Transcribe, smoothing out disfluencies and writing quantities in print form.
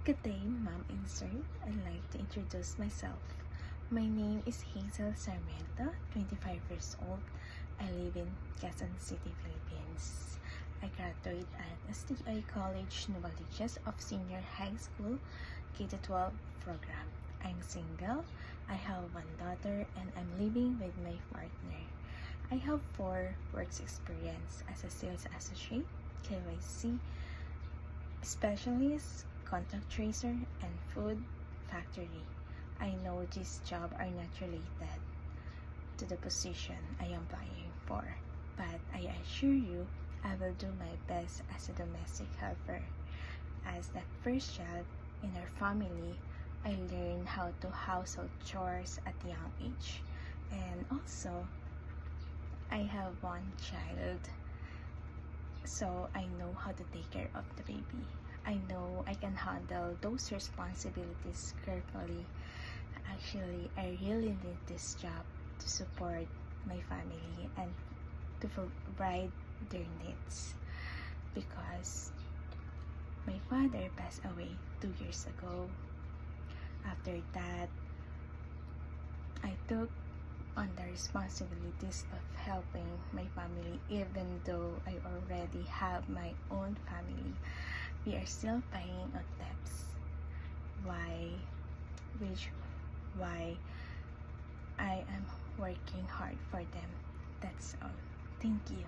Good day, Ma'am and Sir. I'd like to introduce myself. My name is Hazel Sarmiento, 25 years old. I live in Quezon City, Philippines. I graduated at STI College, Novaliches of Senior High School, K-12 program. I'm single. I have one daughter and I'm living with my partner. I have 4 works experience as a sales associate, KYC specialist, contact tracer, and food factory. I know these jobs are not related to the position I am applying for, but I assure you I will do my best as a domestic helper. As the first child in our family, I learned how to household chores at a young age. And also, I have one child, so I know how to take care of the baby. I know I can handle those responsibilities carefully. Actually, I really need this job to support my family and to provide their needs, because my father passed away 2 years ago. After that, I took on the responsibilities of helping my family. Even though I already have my own family, we are still paying on debts. Why I am working hard for them. That's all. Thank you.